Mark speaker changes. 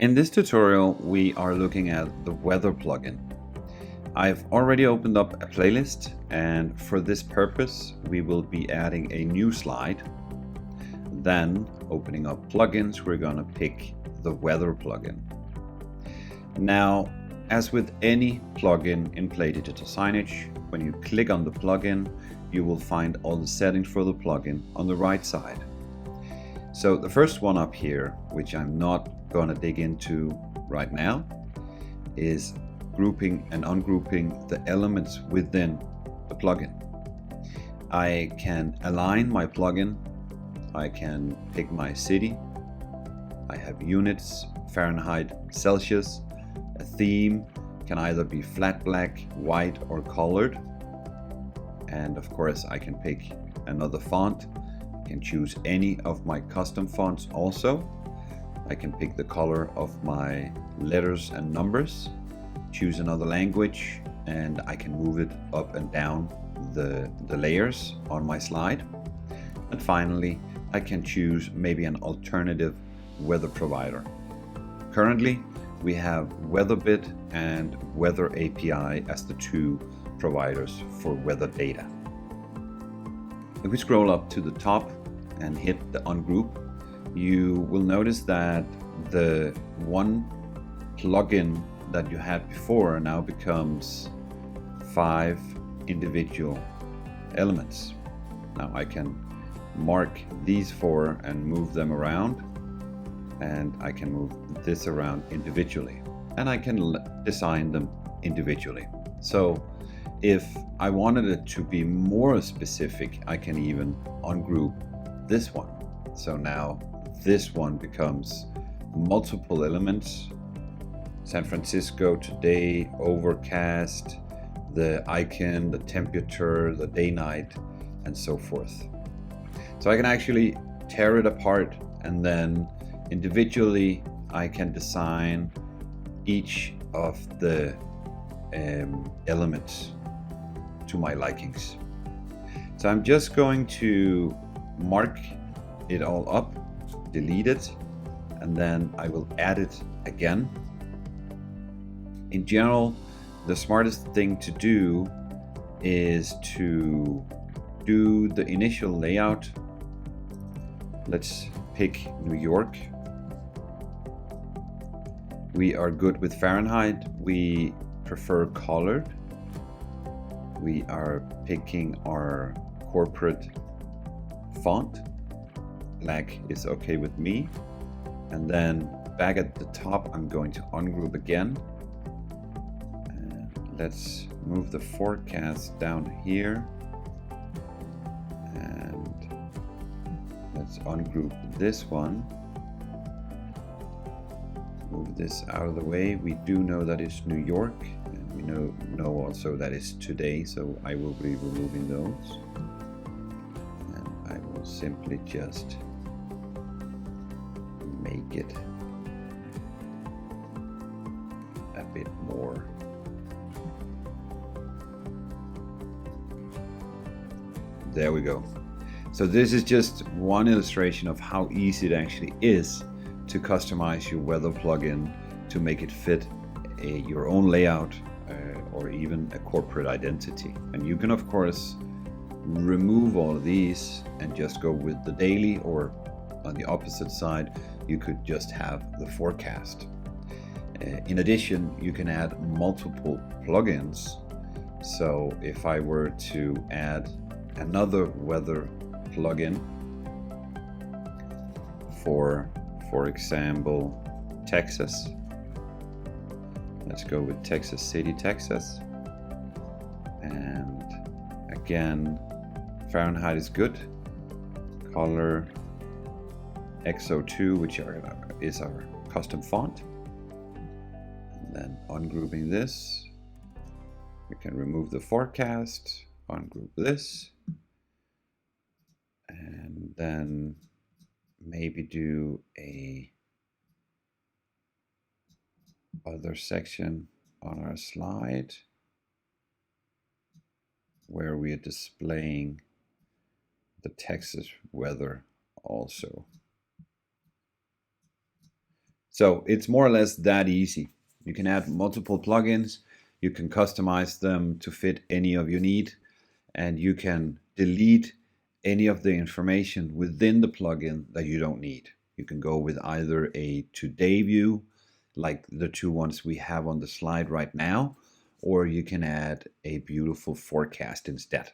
Speaker 1: In this tutorial, we are looking at the weather plugin. I've already opened up a playlist, and for this purpose, we will be adding a new slide. Then, opening up plugins, we're going to pick the weather plugin. Now, as with any plugin in Play Digital Signage, when you click on the plugin, you will find all the settings for the plugin on the right side. So the first one up here, which I'm not going to dig into right now, is grouping and ungrouping the elements within the plugin. I can align my plugin. I can pick my city. I have units, Fahrenheit, Celsius. A theme can either be flat black, white, or colored. And of course, I can pick another font. I can choose any of my custom fonts also. I can pick the color of my letters and numbers, choose another language, and I can move it up and down the layers on my slide. And finally, I can choose maybe an alternative weather provider. Currently, we have WeatherBit and Weather API as the two providers for weather data. If we scroll up to the top and hit the ungroup, you will notice that the one plugin that you had before now becomes 5 individual elements. Now I can mark these 4 and move them around, and I can move this around individually, and I can design them individually. So if I wanted it to be more specific, I can even ungroup this one. So now this one becomes multiple elements: San Francisco today, overcast, the icon, the temperature, the day night, and so forth. So I can actually tear it apart, and then individually I can design each of the elements to my likings. So I'm just going to mark it all up, delete it, and then I will add it again. In general, the smartest thing to do is to do the initial layout. Let's pick New York. We are good with Fahrenheit. We prefer colored. We are picking our corporate font. Black is okay with me. And then back at the top, I'm going to ungroup again. And let's move the forecast down here. And let's ungroup this one. Move this out of the way. We do know that it's New York, and we know also that it's today, so I will be removing those. And I will simply just make it a bit more. There we go. So this is just one illustration of how easy it actually is to customize your weather plugin to make it fit your own layout or even a corporate identity. And you can of course remove all of these and just go with the daily, or on the opposite side, you could just have the forecast. In addition, you can add multiple plugins. So if I were to add another weather plugin for example, Texas. Let's go with Texas City, Texas. And again, Fahrenheit is good. Color XO2, which is our custom font. And then ungrouping this, we can remove the forecast, ungroup this, and then maybe do a other section on our slide where we are displaying the Texas weather also. So it's more or less that easy. You can add multiple plugins, you can customize them to fit any of your need, and you can delete any of the information within the plugin that you don't need. You can go with either a today view, like the two ones we have on the slide right now, or you can add a beautiful forecast instead.